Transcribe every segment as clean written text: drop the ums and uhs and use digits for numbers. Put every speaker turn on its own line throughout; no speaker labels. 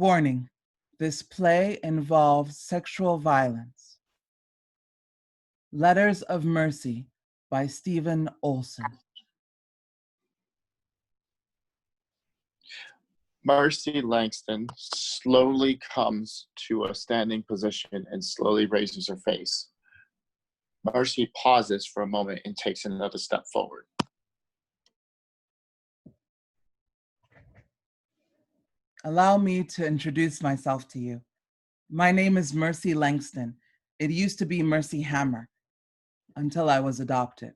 Warning, this play involves sexual violence. Letters of Mercy by Stephen Olson.
Merci Langston slowly comes to a standing position and slowly raises her face. Merci pauses for a moment and takes another step forward.
Allow me to introduce myself to you. My name is Merci Langston. It used to be Mercy Hammer until I was adopted.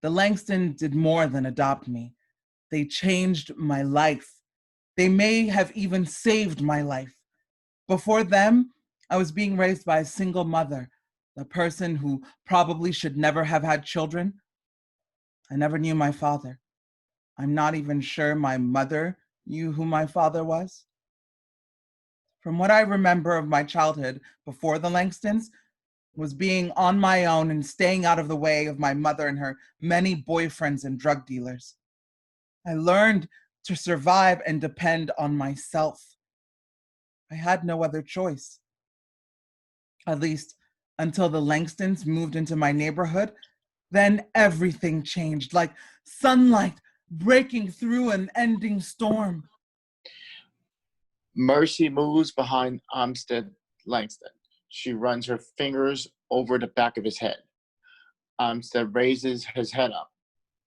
The Langston did more than adopt me. They changed my life. They may have even saved my life. Before them, I was being raised by a single mother, a person who probably should never have had children. I never knew my father. I'm not even sure my mother knew who my father was. From what I remember of my childhood before the Langstons was being on my own and staying out of the way of my mother and her many boyfriends and drug dealers. I learned to survive and depend on myself. I had no other choice. At least until the Langstons moved into my neighborhood, then everything changed, like sunlight breaking through an ending storm.
Merci moves behind Amsted Langston. She runs her fingers over the back of his head. Amsted raises his head up.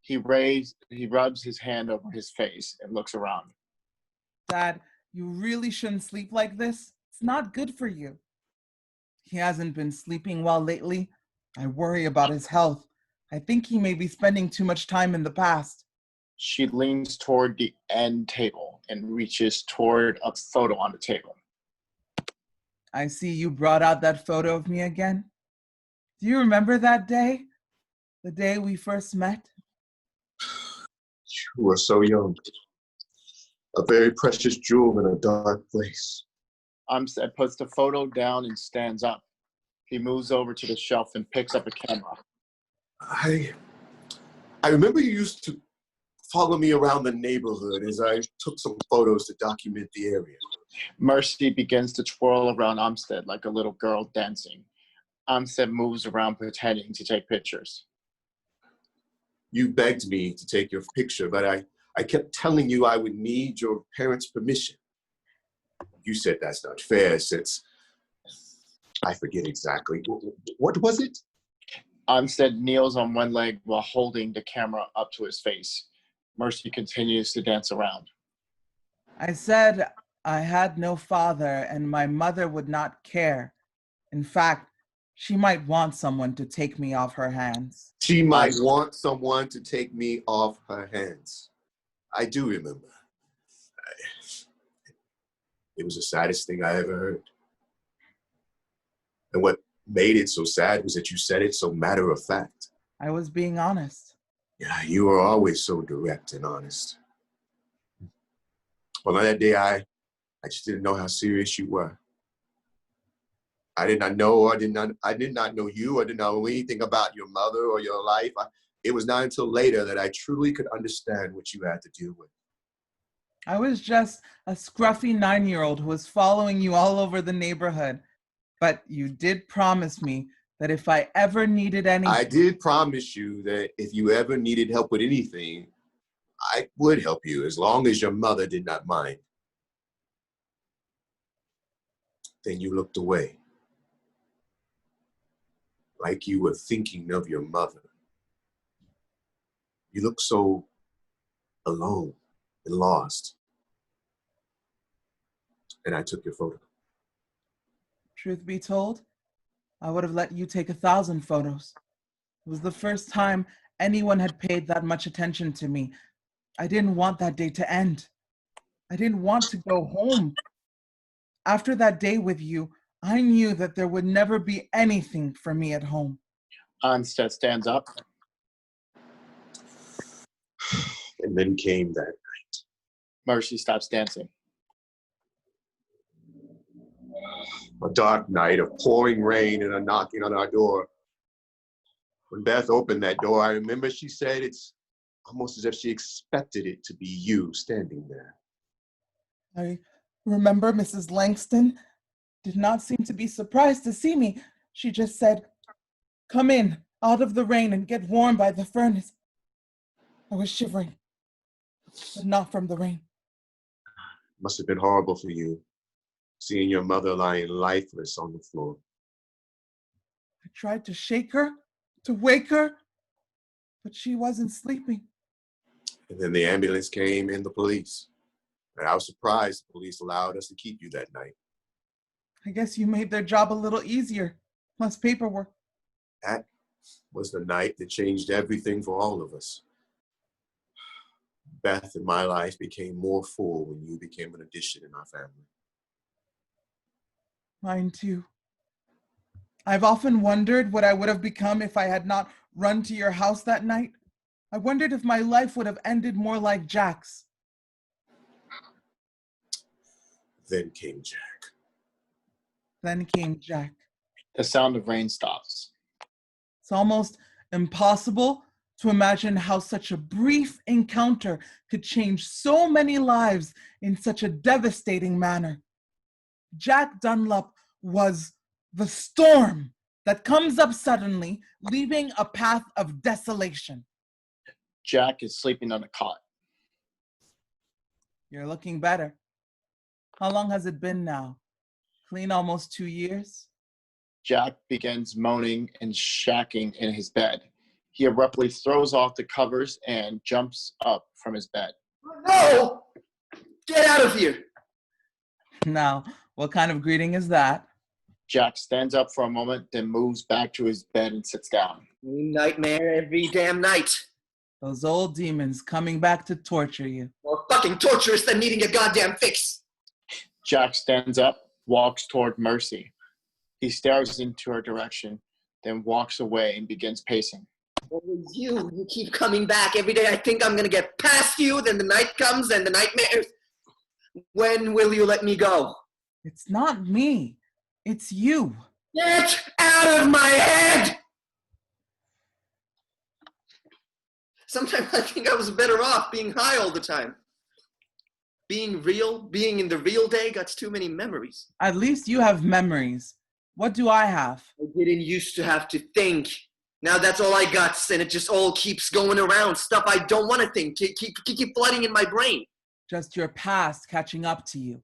He rubs his hand over his face and looks around.
Dad, you really shouldn't sleep like this. It's not good for you. He hasn't been sleeping well lately. I worry about his health. I think he may be spending too much time in the past.
She leans toward the end table and reaches toward a photo on the table.
I see you brought out that photo of me again. Do you remember that day? The day we first met?
You were so young. A very precious jewel in a dark place.
Amsted puts the photo down and stands up. He moves over to the shelf and picks up a camera.
I remember you used to follow me around the neighborhood as I took some photos to document the area.
Merci begins to twirl around Amsted like a little girl dancing. Amsted moves around pretending to take pictures.
You begged me to take your picture, but I kept telling you I would need your parents' permission. You said that's not fair since I forget exactly. What was it?
Amsted kneels on one leg while holding the camera up to his face. Merci continues to dance around.
I said I had no father and my mother would not care. In fact, she might want someone to take me off her hands.
She might want someone to take me off her hands. I do remember. It was the saddest thing I ever heard. And what made it so sad was that you said it so matter of fact.
I was being honest.
Yeah, you were always so direct and honest. Well, on that day, I just didn't know how serious you were. I did not know you. I did not know anything about your mother or your life. It was not until later that I truly could understand what you had to deal with.
I was just a scruffy 9-year-old who was following you all over the neighborhood. But you did promise me that if I ever needed anything...
I did promise you that if you ever needed help with anything, I would help you as long as your mother did not mind. Then you looked away. Like you were thinking of your mother. You looked so alone and lost. And I took your photo.
Truth be told, I would have let you take 1,000 photos. It was the first time anyone had paid that much attention to me. I didn't want that day to end. I didn't want to go home. After that day with you, I knew that there would never be anything for me at home.
Amsted stands up.
And then came that night.
Merci stops dancing.
A dark night of pouring rain and a knocking on our door. When Beth opened that door, I remember she said it's almost as if she expected it to be you standing there.
Remember, Mrs. Langston did not seem to be surprised to see me. She just said, "Come in, out of the rain, and get warm by the furnace." I was shivering, but not from the rain.
Must have been horrible for you, seeing your mother lying lifeless on the floor.
I tried to shake her, to wake her, but she wasn't sleeping.
And then the ambulance came and the police. And I was surprised the police allowed us to keep you that night.
I guess you made their job a little easier, less paperwork.
That was the night that changed everything for all of us. Beth and my life became more full when you became an addition in our family.
Mine too. I've often wondered what I would have become if I had not run to your house that night. I wondered if my life would have ended more like Jack's.
Then came Jack.
Then came Jack.
The sound of rain stops.
It's almost impossible to imagine how such a brief encounter could change so many lives in such a devastating manner. Jack Dunlap was the storm that comes up suddenly, leaving a path of desolation.
Jack is sleeping on a cot.
You're looking better. How long has it been now? Clean almost 2 years?
Jack begins moaning and shacking in his bed. He abruptly throws off the covers and jumps up from his bed.
No! Get out of here!
Now, what kind of greeting is that?
Jack stands up for a moment, then moves back to his bed and sits down.
Nightmare every damn night.
Those old demons coming back to torture you.
More fucking torturous than needing a goddamn fix.
Jack stands up, walks toward Merci. He stares into her direction, then walks away and begins pacing.
What was you? You keep coming back. Every day I think I'm gonna get past you, then the night comes and the nightmares. When will you let me go?
It's not me. It's you.
Get out of my head! Sometimes I think I was better off being high all the time. Being real, being in the real day, got too many memories.
At least you have memories. What do I have?
I didn't used to have to think. Now that's all I got, and it just all keeps going around. Stuff I don't want to think. Keep flooding in my brain.
Just your past catching up to you.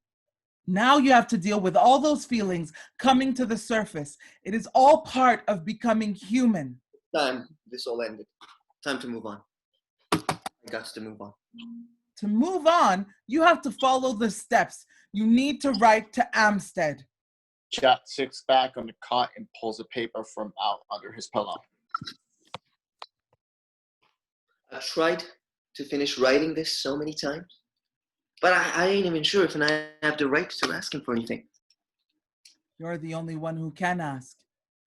Now you have to deal with all those feelings coming to the surface. It is all part of becoming human.
Time this all ended. Time to move on. I got to move on.
To move on, you have to follow the steps. You need to write to Amsted.
Jack sits back on the cot and pulls a paper from out under his pillow.
I've tried to finish writing this so many times, but I ain't even sure if I have the right to ask him for anything.
You're the only one who can ask.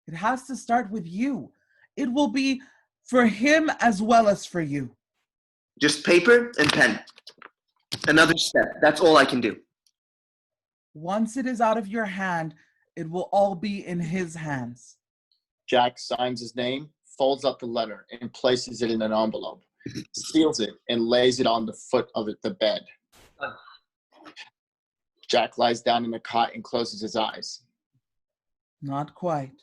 It has to start with you. It will be for him as well as for you.
Just paper and pen. Another step. That's all I can do.
Once it is out of your hand, it will all be in his hands.
Jack signs his name, folds up the letter, and places it in an envelope, seals it, and lays it on the foot of the bed. Jack lies down in the cot and closes his eyes.
Not quite.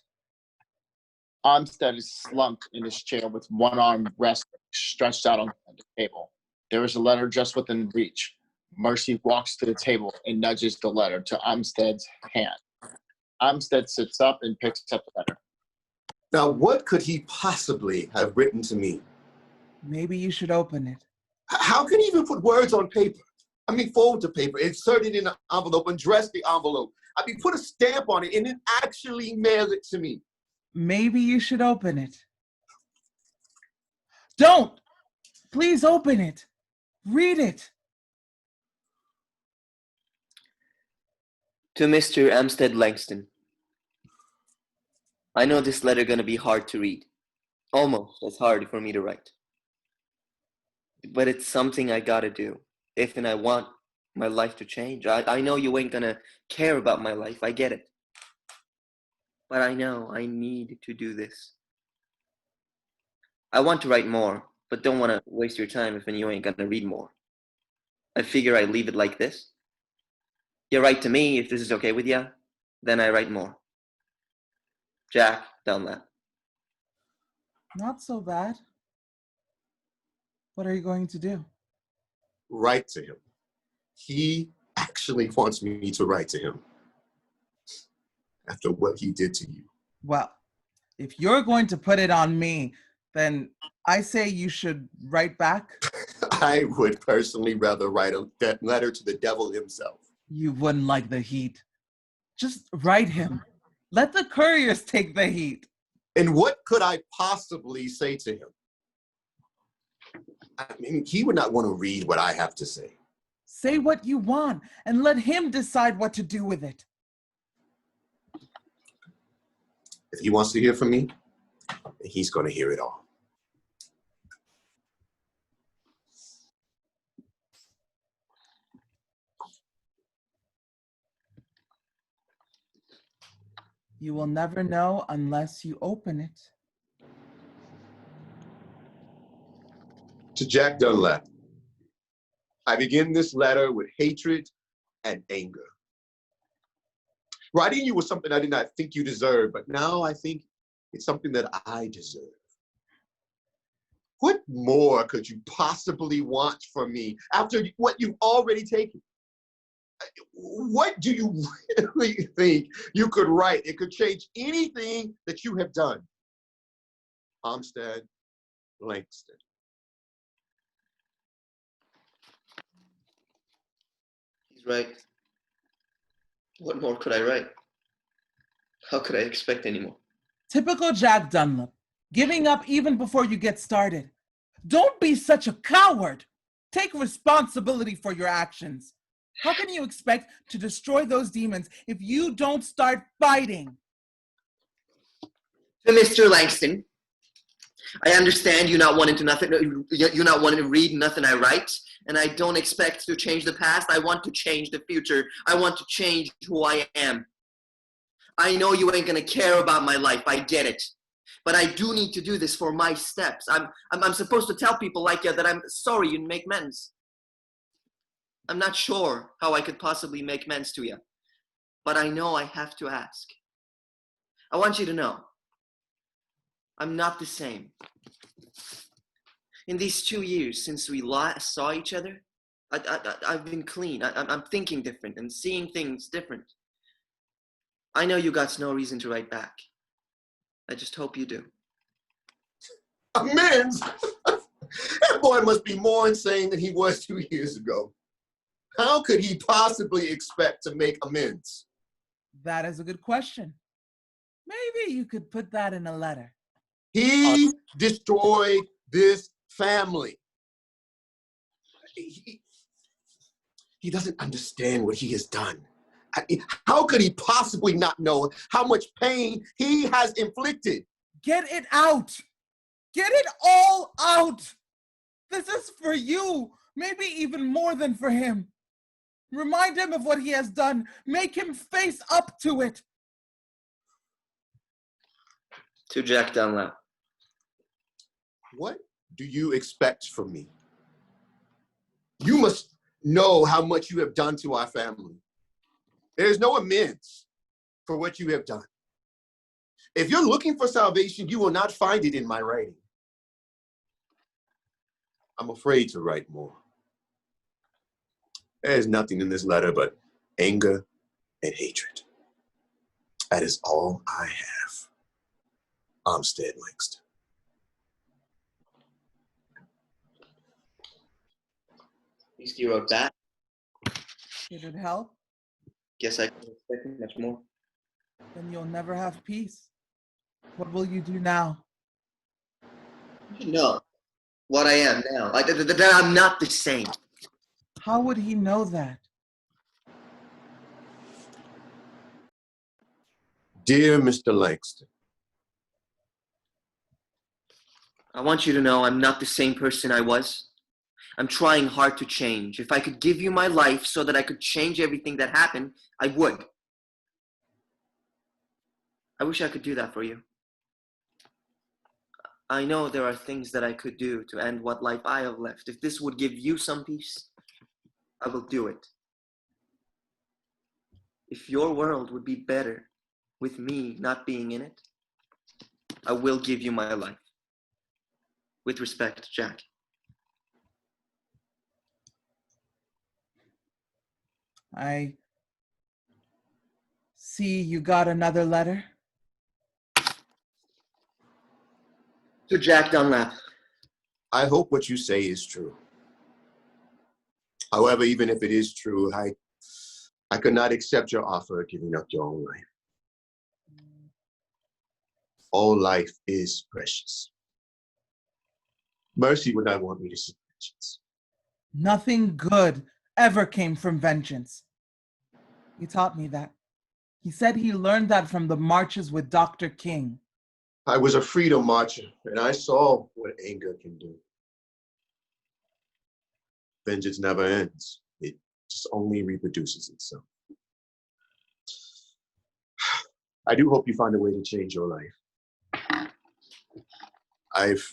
Amsted is slumped in his chair with one arm resting, stretched out on the table. There is a letter just within reach. Merci walks to the table and nudges the letter to Amsted's hand. Amsted sits up and picks up the letter.
Now, what could he possibly have written to me?
Maybe you should open it.
How can he even put words on paper? I mean, fold the paper, insert it in an envelope, undress the envelope. I mean, put a stamp on it and then actually mail it to me.
Maybe you should open it. Don't! Please open it. Read it.
To Mr. Amsted Langston. I know this letter gonna be hard to read. Almost as hard for me to write. But it's something I gotta do. If and I want my life to change. I know you ain't gonna care about my life. I get it. But I know I need to do this. I want to write more, but don't want to waste your time if you ain't gonna read more. I figure I leave it like this. You write to me if this is okay with you, then I write more. Jack Dunlap.
Not so bad. What are you going to do?
Write to him. He actually wants me to write to him after what he did to you.
Well, if you're going to put it on me, then I say you should write back.
I would personally rather write that letter to the devil himself.
You wouldn't like the heat. Just write him. Let the couriers take the heat.
And what could I possibly say to him? I mean, he would not want to read what I have to say.
Say what you want and let him decide what to do with it.
If he wants to hear from me, he's going to hear it all.
You will never know unless you open it.
To Jack Dunlap, I begin this letter with hatred and anger. Writing you was something I did not think you deserved, but now I think it's something that I deserve. What more could you possibly want from me after what you've already taken? What do you really think you could write? It could change anything that you have done. Amsted, Langston.
He's right. What more could I write? How could I expect any more?
Typical Jack Dunlap, giving up even before you get started. Don't be such a coward. Take responsibility for your actions. How can you expect to destroy those demons if you don't start fighting?
To Mr. Langston, I understand you not wanting to read nothing I write, and I don't expect to change the past. I want to change the future. I want to change who I am. I know you ain't gonna care about my life. I get it. But I do need to do this for my steps. I'm supposed to tell people like you that I'm sorry you make amends. I'm not sure how I could possibly make amends to you, but I know I have to ask. I want you to know, I'm not the same. In these 2 years since we last saw each other, I've been clean. I'm thinking different and seeing things different. I know you got no reason to write back. I just hope you do.
Amends? That boy must be more insane than he was 2 years ago. How could he possibly expect to make amends?
That is a good question. Maybe you could put that in a letter.
He destroyed this family. He doesn't understand what he has done. How could he possibly not know how much pain he has inflicted?
Get it out. Get it all out. This is for you, maybe even more than for him. Remind him of what he has done. Make him face up to it.
To Jack Dunlap.
What do you expect from me? You must know how much you have done to our family. There's no amends for what you have done. If you're looking for salvation, you will not find it in my writing. I'm afraid to write more. There's nothing in this letter but anger and hatred. That is all I have. Amsted, Langston.
At least you wrote that.
Did it help?
Guess I couldn't expect much more.
Then you'll never have peace. What will you do now?
No, what I am now. That I'm not the same.
How would he know that?
Dear Mr. Langston,
I want you to know I'm not the same person I was. I'm trying hard to change. If I could give you my life so that I could change everything that happened, I would. I wish I could do that for you. I know there are things that I could do to end what life I have left. If this would give you some peace, I will do it. if your world would be better with me not being in it, I will give you my life. With respect, Jack.
I see you got another letter.
To Jack Dunlap.
I hope what you say is true. However, even if it is true, I could not accept your offer of giving up your own life. All life is precious. Mercy would not want me to seek vengeance.
Nothing good ever came from vengeance. He taught me that. He said he learned that from the marches with Dr. King.
I was a freedom marcher, and I saw what anger can do. Vengeance never ends. It just only reproduces itself. I do hope you find a way to change your life. I've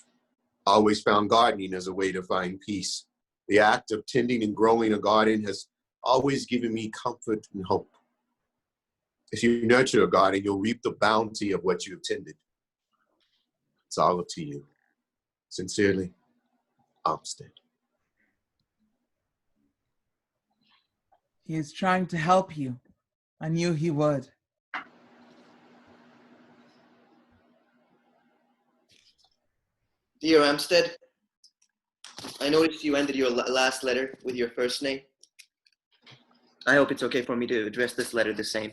always found gardening as a way to find peace. The act of tending and growing a garden has always given me comfort and hope. If you nurture a garden, you'll reap the bounty of what you have tended. It's all up to you. Sincerely, Amsted.
He is trying to help you. I knew he would.
Dear Amsted, I noticed you ended your last letter with your first name. I hope it's okay for me to address this letter the same.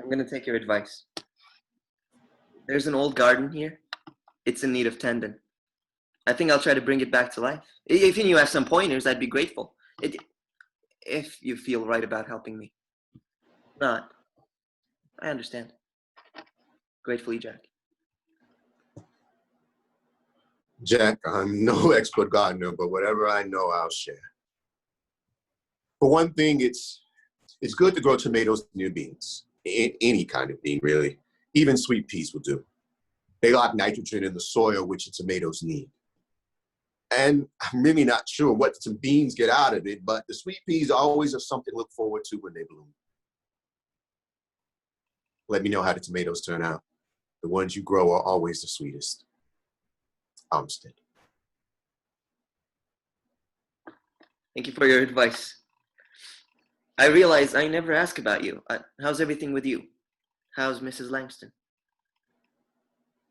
I'm going to take your advice. There's an old garden here. It's in need of tending. I think I'll try to bring it back to life. If you have some pointers, I'd be grateful. If you feel right about helping me. Not. I understand. Gratefully, Jack.
Jack, I'm no expert gardener, but whatever I know, I'll share. For one thing, it's good to grow tomatoes near beans. Any kind of bean, really. Even sweet peas will do. They lack nitrogen in the soil, which the tomatoes need. And I'm really not sure what some beans get out of it, but the sweet peas always are something to look forward to when they bloom. Let me know how the tomatoes turn out. The ones you grow are always the sweetest. Amsted.
Thank you for your advice. I realize I never ask about you. How's everything with you? How's Mrs. Langston?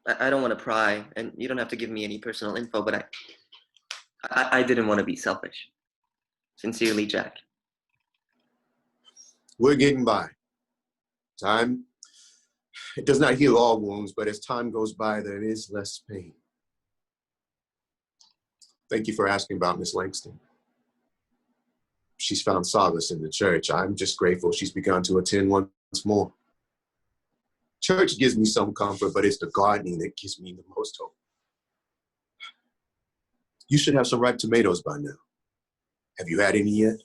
I don't want to pry, and you don't have to give me any personal info, but I didn't want to be selfish. Sincerely, Jack.
We're getting by. Time, it does not heal all wounds, but as time goes by, there is less pain. Thank you for asking about Miss Langston. She's found solace in the church. I'm just grateful she's begun to attend once more. Church gives me some comfort, but it's the gardening that gives me the most hope. You should have some ripe tomatoes by now. Have you had any yet?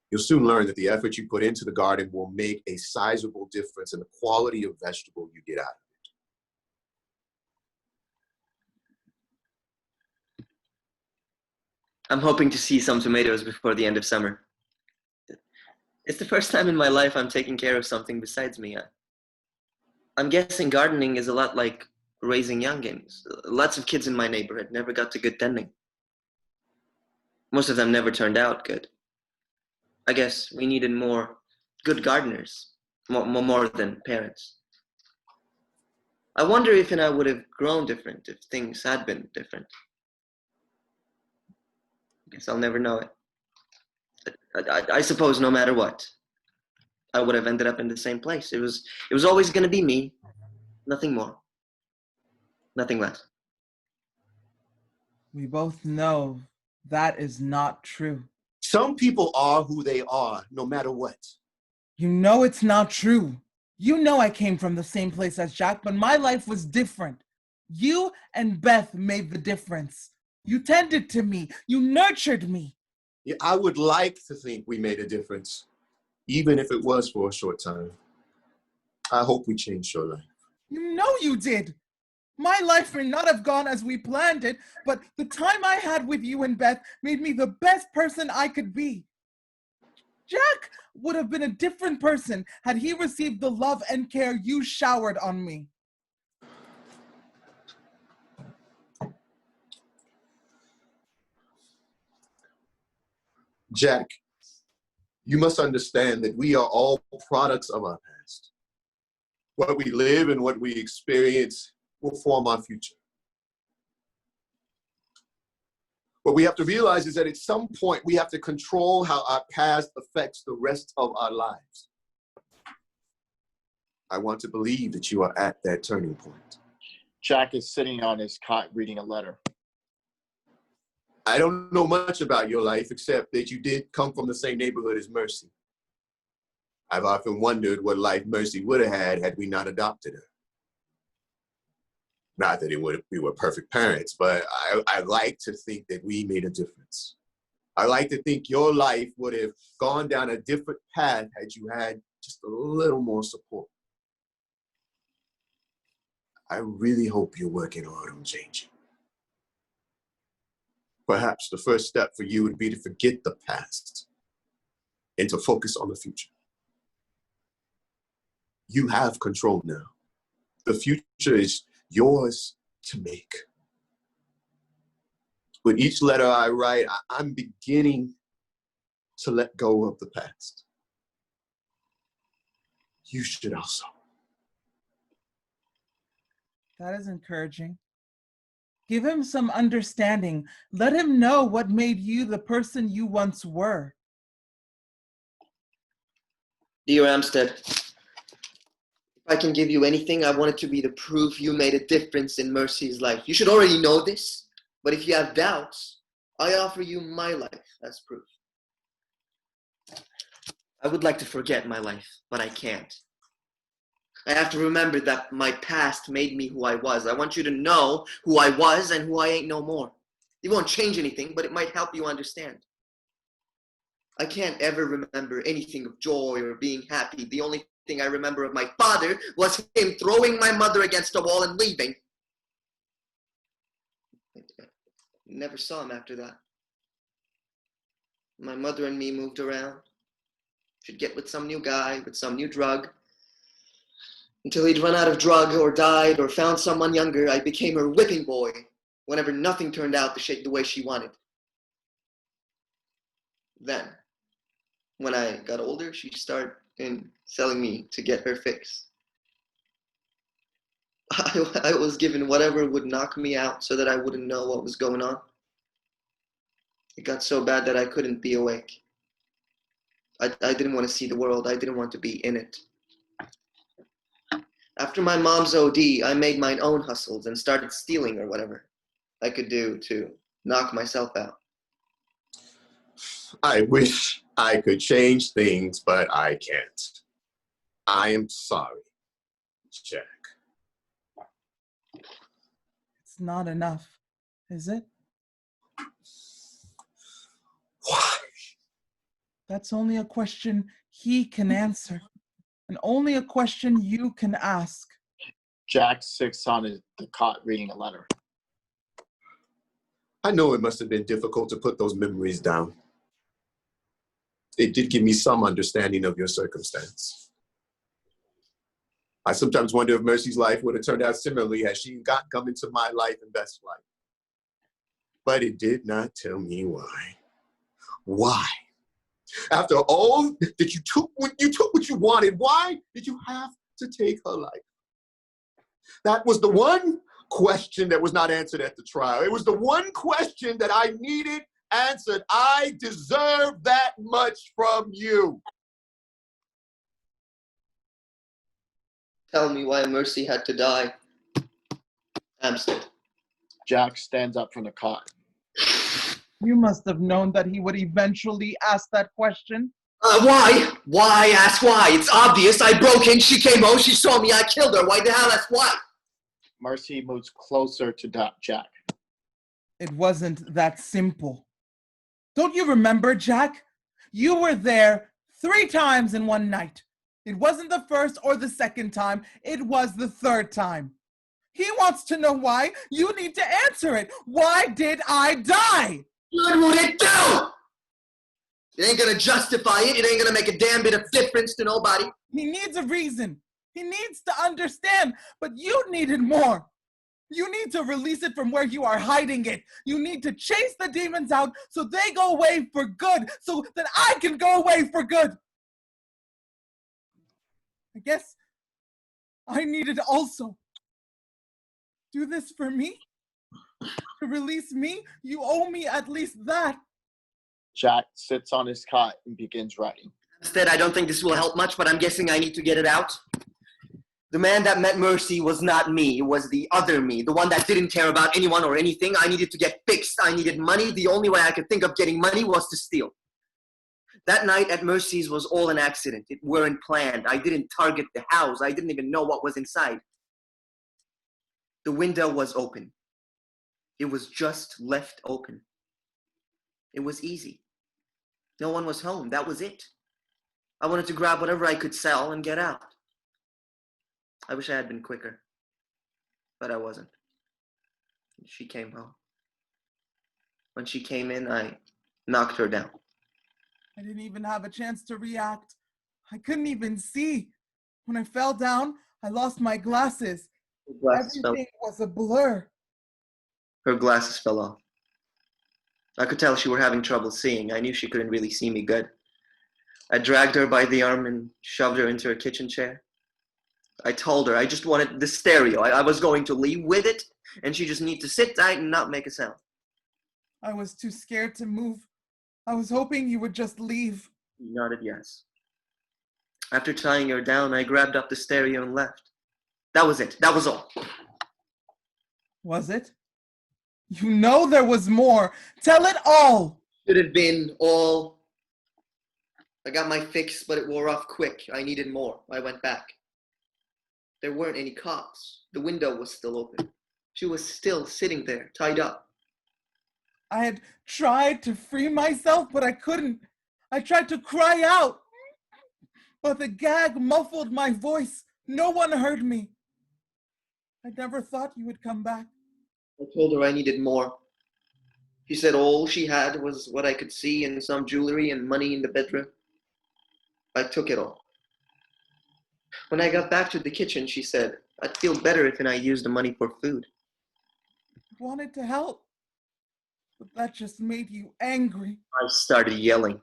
You'll soon learn that the effort you put into the garden will make a sizable difference in the quality of vegetable you get out of it.
I'm hoping to see some tomatoes before the end of summer. It's the first time in my life I'm taking care of something besides me. I'm guessing gardening is a lot like raising youngins. Lots of kids in my neighborhood never got to good tending. Most of them never turned out good. I guess we needed more good gardeners, more than parents. I wonder if I would have grown different if things had been different. Guess I'll never know it. I suppose no matter what, I would have ended up in the same place. It was always going to be me, nothing more, nothing less.
We both know that is not true.
Some people are who they are, no matter what.
You know it's not true. You know I came from the same place as Jack, but my life was different. You and Beth made the difference. You tended to me. You nurtured me.
Yeah, I would like to think we made a difference, even if it was for a short time. I hope we changed your life.
You know you did. My life may not have gone as we planned it, but the time I had with you and Beth made me the best person I could be. Jack would have been a different person had he received the love and care you showered on me.
Jack, you must understand that we are all products of our past. What we live and what we experience will form our future. What we have to realize is that at some point we have to control how our past affects the rest of our lives. I want to believe that you are at that turning point.
Jack is sitting on his cot reading a letter.
I don't know much about your life except that you did come from the same neighborhood as Merci. I've often wondered what life Merci would have had we not adopted her. Not that we were perfect parents, but I like to think that we made a difference. I like to think your life would have gone down a different path had you had just a little more support. I really hope you're working hard on changing. Perhaps the first step for you would be to forget the past and to focus on the future. You have control now. The future is yours to make. With each letter I write, I'm beginning to let go of the past. You should also.
That is encouraging. Give him some understanding. Let him know what made you the person you once were.
Dear Amsted, if I can give you anything, I want it to be the proof you made a difference in Mercy's life. You should already know this, but if you have doubts, I offer you my life as proof. I would like to forget my life, but I can't. I have to remember that my past made me who I was. I want you to know who I was and who I ain't no more. It won't change anything, but it might help you understand. I can't ever remember anything of joy or being happy. The only thing I remember of my father was him throwing my mother against a wall and leaving. I never saw him after that. My mother and me moved around. She'd get with some new guy, with some new drug. Until he'd run out of drug or died or found someone younger, I became her whipping boy whenever nothing turned out the way she wanted. Then, when I got older, she started selling me to get her fix. I was given whatever would knock me out so that I wouldn't know what was going on. It got so bad that I couldn't be awake. I didn't want to see the world. I didn't want to be in it. After my mom's OD, I made my own hustles and started stealing or whatever I could do to knock myself out.
I wish I could change things, but I can't. I am sorry, Jack.
It's not enough, is it?
Why?
That's only a question he can answer, and only a question you can ask.
Jack sits on the cot reading a letter.
I know it must have been difficult to put those memories down. It did give me some understanding of your circumstance. I sometimes wonder if Mercy's life would have turned out similarly had she not come into my life and best life. But it did not tell me why. Why? After all that you took what you wanted, why did you have to take her life? That was the one question that was not answered at the trial. It was the one question that I needed answered. I deserve that much from you.
Tell me why Mercy had to die. Amsted.
Jack stands up from the cot.
You must have known that he would eventually ask that question.
Why? Why? Ask why. It's obvious. I broke in. She came home. She saw me. I killed her. Why the hell? That's why.
Merci moves closer to Jack.
It wasn't that simple. Don't you remember, Jack? You were there 3 times in one night. It wasn't the first or the second time. It was the 3rd time. He wants to know why. You need to answer it. Why did I die?
What would it do? It ain't gonna justify it. It ain't gonna make a damn bit of difference to nobody.
He needs a reason. He needs to understand, but you needed more. You need to release it from where you are hiding it. You need to chase the demons out so they go away for good, so that I can go away for good. I guess I needed also do this for me. To release me, you owe me at least that.
Jack sits on his cot and begins writing.
Instead, I don't think this will help much, but I'm guessing I need to get it out. The man that met Merci was not me. It was the other me, the one that didn't care about anyone or anything. I needed to get fixed. I needed money. The only way I could think of getting money was to steal. That night at Mercy's was all an accident. It weren't planned. I didn't target the house. I didn't even know what was inside. The window was open. It was just left open. It was easy. No one was home. That was it. I wanted to grab whatever I could sell and get out. I wish I had been quicker, but I wasn't. She came home. When she came in, I knocked her down.
I didn't even have a chance to react. I couldn't even see. When I fell down, I lost my glasses. Everything was a blur.
Her glasses fell off. I could tell she were having trouble seeing. I knew she couldn't really see me good. I dragged her by the arm and shoved her into her kitchen chair. I told her I just wanted the stereo. I was going to leave with it, and she just needed to sit tight and not make a sound.
I was too scared to move. I was hoping you would just leave.
She nodded yes. After tying her down, I grabbed up the stereo and left. That was it. That was all.
Was it? You know there was more. Tell it all.
Should have been all. I got my fix, but it wore off quick. I needed more. I went back. There weren't any cops. The window was still open. She was still sitting there, tied up.
I had tried to free myself, but I couldn't. I tried to cry out, but the gag muffled my voice. No one heard me. I never thought you would come back.
I told her I needed more. She said all she had was what I could see and some jewelry and money in the bedroom. I took it all. When I got back to the kitchen, she said, I'd feel better if I used the money for food.
I wanted to help, but that just made you angry.
I started yelling.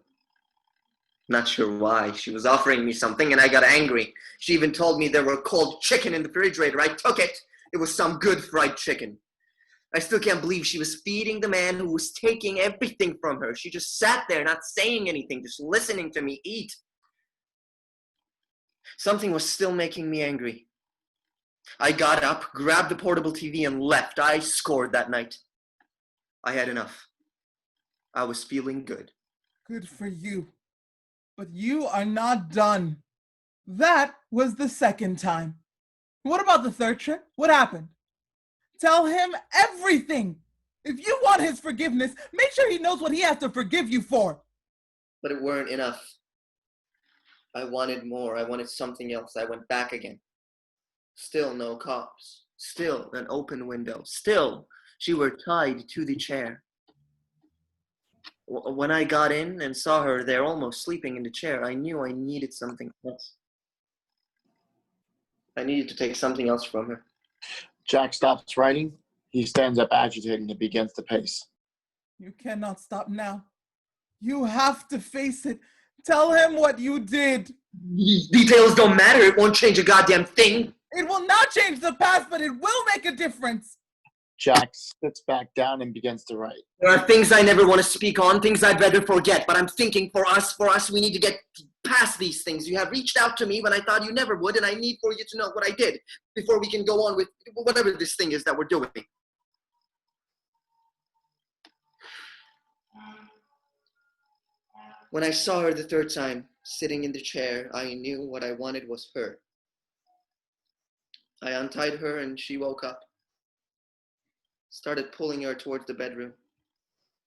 Not sure why. She was offering me something and I got angry. She even told me there were cold chicken in the refrigerator. I took it. It was some good fried chicken. I still can't believe she was feeding the man who was taking everything from her. She just sat there not saying anything, just listening to me eat. Something was still making me angry. I got up, grabbed the portable TV, and left. I scored that night. I had enough. I was feeling good.
Good for you. But you are not done. That was the second time. What about the third trip? What happened? Tell him everything. If you want his forgiveness, make sure he knows what he has to forgive you for.
But it weren't enough. I wanted more. I wanted something else. I went back again. Still no cops. Still an open window. Still, she were tied to the chair. When I got in and saw her there almost sleeping in the chair, I knew I needed something else. I needed to take something else from her.
Jack stops writing. He stands up agitated and begins to pace.
You cannot stop now. You have to face it. Tell him what you did.
Details don't matter. It won't change a goddamn thing.
It will not change the past, but it will make a difference.
Jack sits back down and begins to write.
There are things I never want to speak on, things I'd rather forget, but I'm thinking for us, we need to get past these things. You have reached out to me when I thought you never would, and I need for you to know what I did before we can go on with whatever this thing is that we're doing. When I saw her the third time, sitting in the chair, I knew what I wanted was her. I untied her and she woke up. Started pulling her towards the bedroom.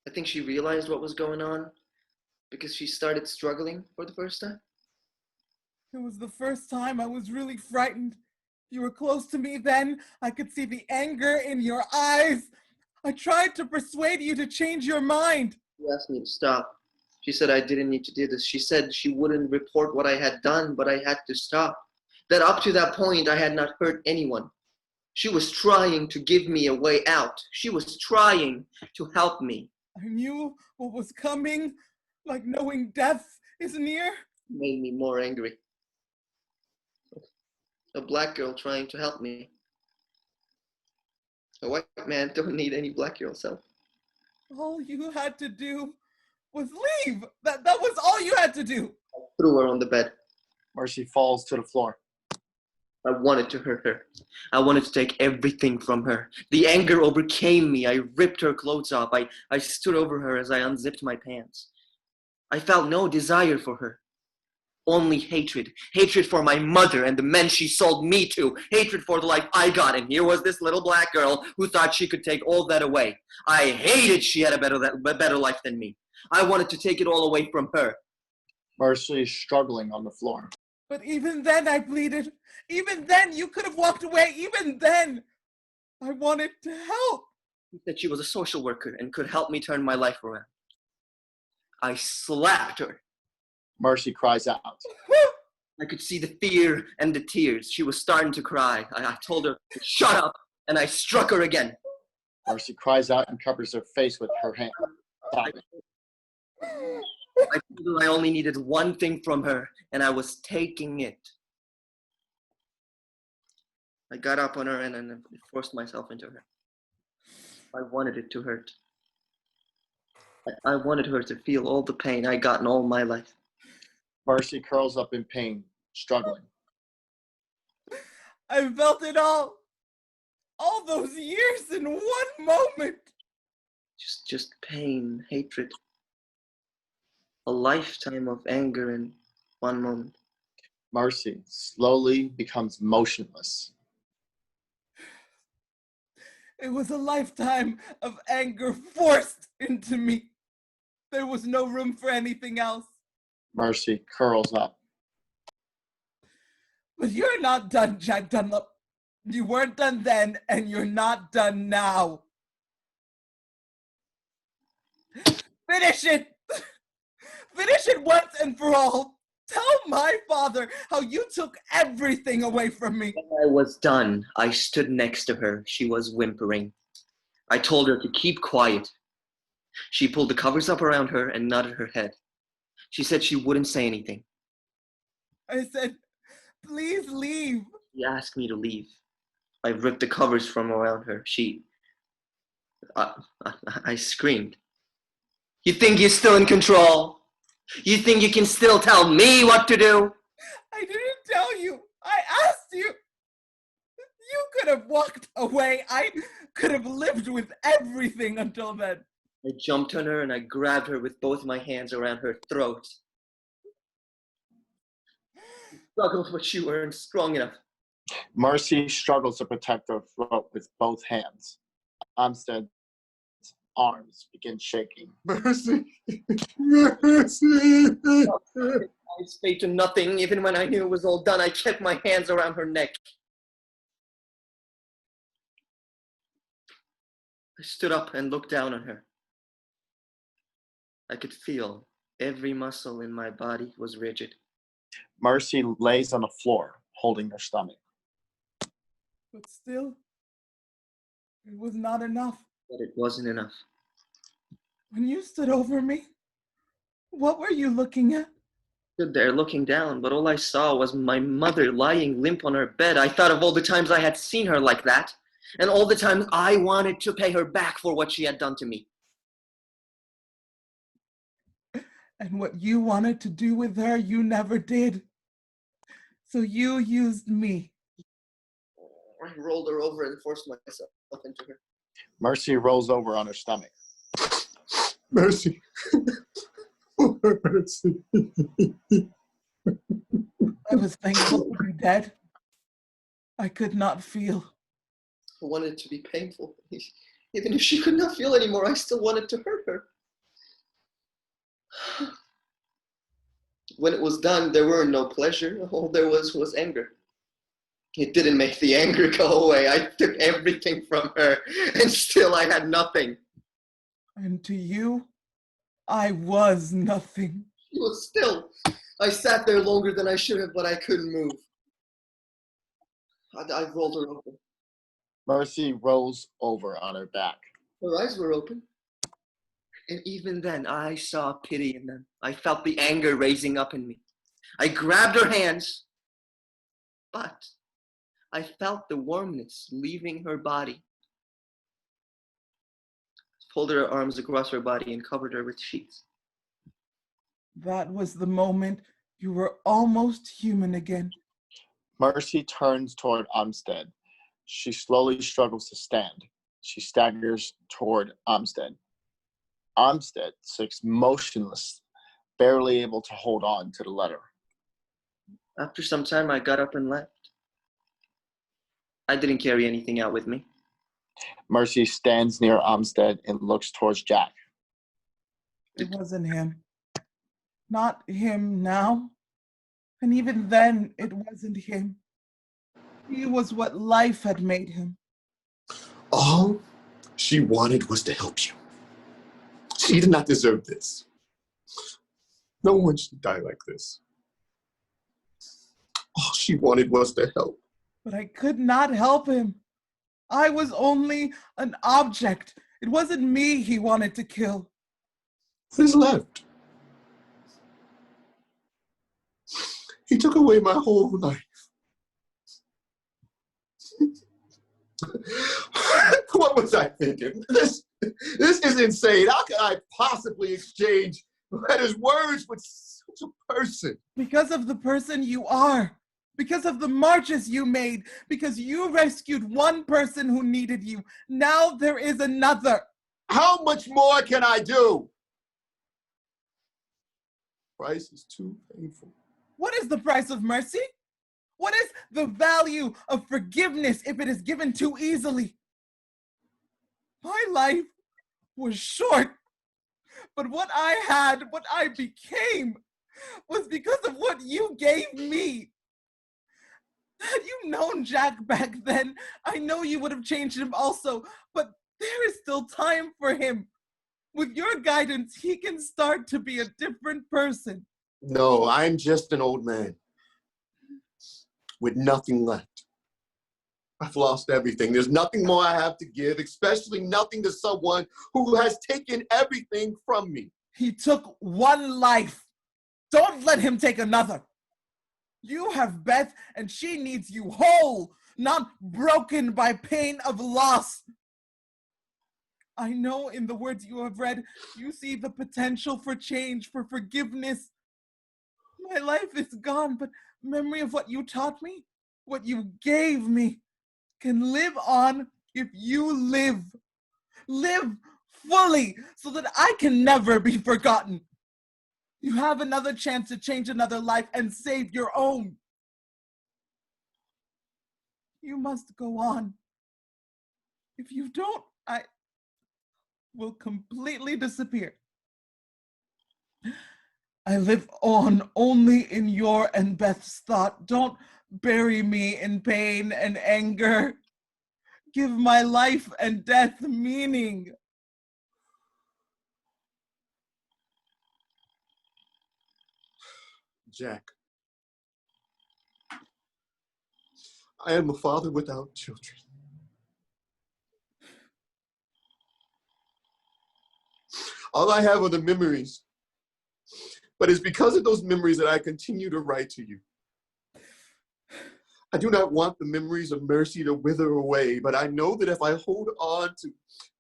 I think she realized what was going on because she started struggling for the first time.
It was the first time I was really frightened. You were close to me then. I could see the anger in your eyes. I tried to persuade you to change your mind.
She asked me to stop. She said I didn't need to do this. She said she wouldn't report what I had done, but I had to stop. That up to that point, I had not hurt anyone. She was trying to give me a way out. She was trying to help me.
I knew what was coming, like knowing death is near.
It made me more angry. A black girl trying to help me. A white man don't need any black girl's help.
All you had to do was leave. That was all you had to do.
I threw her on the bed.
Mercy falls to the floor.
I wanted to hurt her. I wanted to take everything from her. The anger overcame me. I ripped her clothes off. I stood over her as I unzipped my pants. I felt no desire for her. Only hatred. Hatred for my mother and the men she sold me to. Hatred for the life I got. And here was this little black girl who thought she could take all that away. I hated she had a better life than me. I wanted to take it all away from her.
Mercy is struggling on the floor.
But even then I pleaded. Even then you could have walked away. Even then I wanted to help.
She said she was a social worker and could help me turn my life around. I slapped her.
Mercy cries out.
I could see the fear and the tears. She was starting to cry. I told her to shut up, and I struck her again.
Mercy cries out and covers her face with her hand.
I told her I only needed one thing from her, and I was taking it. I got up on her and forced myself into her. I wanted it to hurt. I wanted her to feel all the pain I got in all my life.
Mercy curls up in pain, struggling.
I felt it all those years in one moment.
Just pain, hatred. A lifetime of anger in one moment.
Mercy slowly becomes motionless.
It was a lifetime of anger forced into me. There was no room for anything else.
Mercy curls up.
But you're not done, Jack Dunlap. You weren't done then, and you're not done now. Finish it! Finish it once and for all. Tell my father how you took everything away from me.
When I was done, I stood next to her. She was whimpering. I told her to keep quiet. She pulled the covers up around her and nodded her head. She said she wouldn't say anything.
I said, please leave.
She asked me to leave. I ripped the covers from around her. I screamed. You think you're still in control? You think you can still tell me what to do?
I didn't tell you. I asked you. You could have walked away. I could have lived with everything until then.
I jumped on her and I grabbed her with both my hands around her throat. Struggled, but you weren't strong enough.
Mercy struggles to protect her throat with both hands. Amsted's arms begin shaking.
Mercy. Mercy.
I stayed to nothing. Even when I knew it was all done, I kept my hands around her neck. I stood up and looked down on her. I could feel every muscle in my body was rigid.
Mercy lays on the floor, holding her stomach.
But still, it was not enough.
But it wasn't enough.
When you stood over me, what were you looking at?
I stood there looking down, but all I saw was my mother lying limp on her bed. I thought of all the times I had seen her like that, and all the times I wanted to pay her back for what she had done to me.
And what you wanted to do with her, you never did. So you used me.
I rolled her over and forced myself into her.
Mercy rolls over on her stomach.
Mercy. Mercy.
I was thankful to be dead. I could not feel.
I wanted it to be painful. Even if she could not feel anymore, I still wanted to hurt her. When it was done, there were no pleasure. All there was anger. It didn't make the anger go away. I took everything from her, and still I had nothing.
And to you, I was nothing.
She was still. I sat there longer than I should have, but I couldn't move. I rolled her over.
Mercy rolls over on her back.
Her eyes were open. And even then, I saw pity in them. I felt the anger raising up in me. I grabbed her hands, but I felt the warmness leaving her body. Pulled her arms across her body and covered her with sheets.
That was the moment you were almost human again.
Mercy turns toward Amsted. She slowly struggles to stand. She staggers toward Amsted. Amsted sits motionless, barely able to hold on to the letter.
After some time, I got up and left. I didn't carry anything out with me.
Mercy stands near Amsted and looks towards Jack.
It wasn't him. Not him now. And even then, it wasn't him. He was what life had made him.
All she wanted was to help you. She did not deserve this. No one should die like this. All she wanted was to help.
But I could not help him. I was only an object. It wasn't me he wanted to kill.
What is left? He took away my whole life. What was I thinking? This is insane. How could I possibly exchange letters, words with such a person?
Because of the person you are. Because of the marches you made. Because you rescued one person who needed you. Now there is another.
How much more can I do? Price is too painful.
What is the price of mercy? What is the value of forgiveness if it is given too easily? My life was short, but what I had, what I became, was because of what you gave me. Had you known Jack back then, I know you would have changed him also, but there is still time for him. With your guidance, he can start to be a different person.
No, I'm just an old man with nothing left. I've lost everything. There's nothing more I have to give, especially nothing to someone who has taken everything from me.
He took one life. Don't let him take another. You have Beth, and she needs you whole, not broken by pain of loss. I know in the words you have read, you see the potential for change, for forgiveness. My life is gone, but memory of what you taught me, what you gave me, can live on if you live. Live fully so that I can never be forgotten. You have another chance to change another life and save your own. You must go on. If you don't, I will completely disappear. I live on only in your and Beth's thought. Don't bury me in pain and anger. Give my life and death meaning.
Jack, I am a father without children. All I have are the memories. But it's because of those memories that I continue to write to you. I do not want the memories of Mercy to wither away, but I know that if I hold on to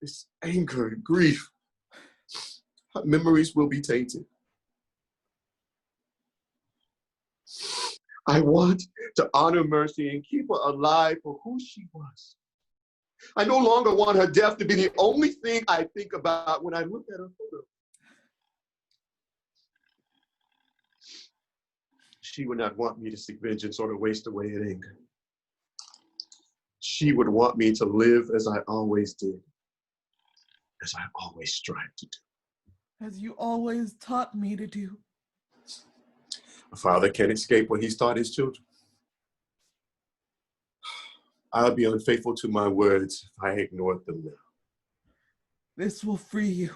this anger and grief, memories will be tainted. I want to honor Mercy and keep her alive for who she was. I no longer want her death to be the only thing I think about when I look at her photo. She would not want me to seek vengeance or to waste away in anger. She would want me to live as I always did, as I always strived to do.
As you always taught me to do.
A father can't escape what he's taught his children. I'll be unfaithful to my words if I ignored them now.
This will free you.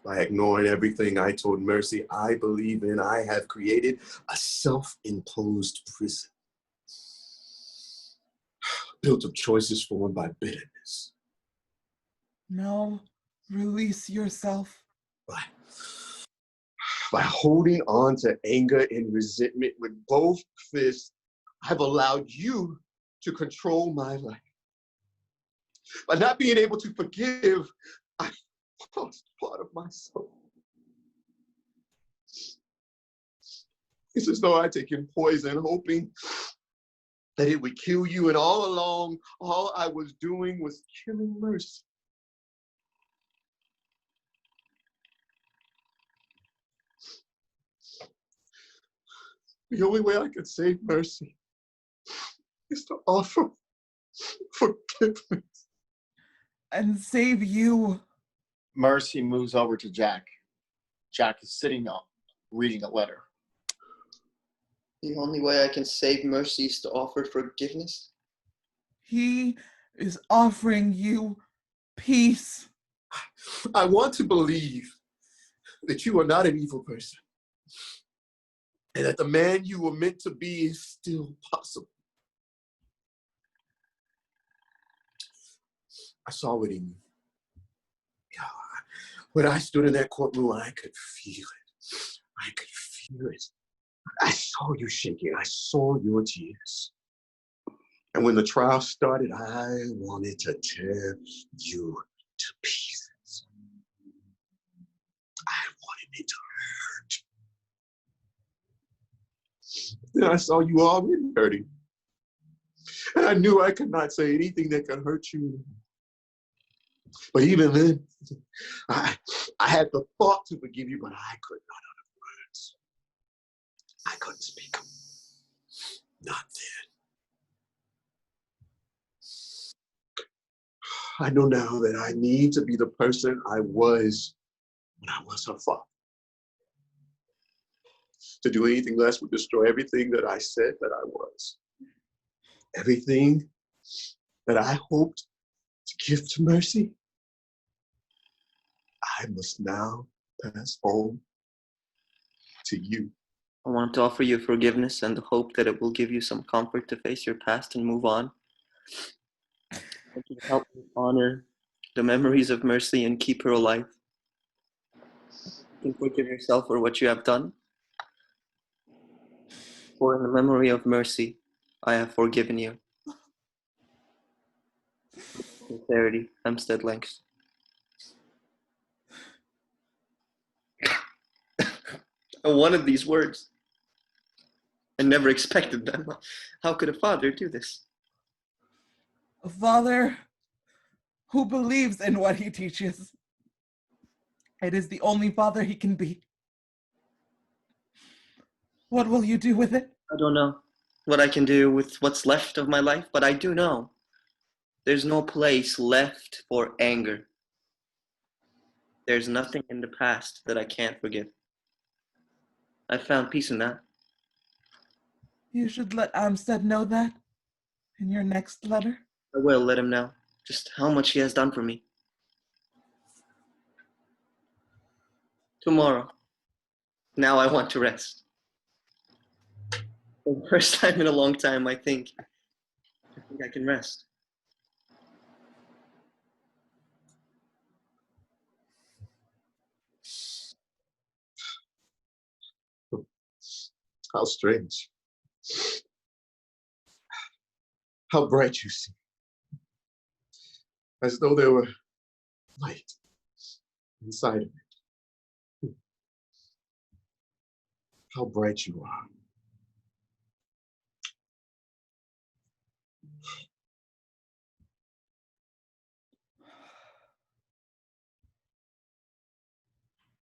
By ignoring everything I told Mercy I believe in, I have created a self-imposed prison, built of choices formed by bitterness.
No, release yourself.
By holding on to anger and resentment with both fists, I've allowed you to control my life. By not being able to forgive, I've lost part of myself. It's as though I'd taken poison, hoping that it would kill you, and all along, all I was doing was killing Mercy. The only way I could save Mercy is to offer forgiveness.
And save you.
Mercy moves over to Jack. Jack is sitting up, reading a letter.
The only way I can save Mercy is to offer forgiveness?
He is offering you peace.
I want to believe that you are not an evil person, and that the man you were meant to be is still possible. I saw it in you. Yeah, when I stood in that courtroom, I could feel it. I could feel it. I saw you shaking. I saw your tears. And when the trial started, I wanted to tear you to pieces. I wanted it to hurt. Then I saw you already hurting. And I knew I could not say anything that could hurt you. But even then, I had the thought to forgive you, but I could not utter words. I couldn't speak. Not then. I know now that I need to be the person I was when I was her father. To do anything less would destroy everything that I said that I was. Everything that I hoped to give to Mercy, I must now pass on to you.
I want to offer you forgiveness and the hope that it will give you some comfort to face your past and move on. I want you to help me honor the memories of Mercy and keep her alive. You can forgive yourself for what you have done. For in the memory of Mercy, I have forgiven you. Sincerity, Amsted Langston. I wanted these words. I never expected them. How could a father do this?
A father who believes in what he teaches. It is the only father he can be. What will you do with it?
I don't know what I can do with what's left of my life, but I do know there's no place left for anger. There's nothing in the past that I can't forgive. I found peace in that.
You should let Amsted know that in your next letter.
I will let him know just how much he has done for me. Tomorrow. Now I want to rest. For the first time in a long time, I think I can rest.
How strange. How bright you seem. As though there were light inside of it. How bright you are.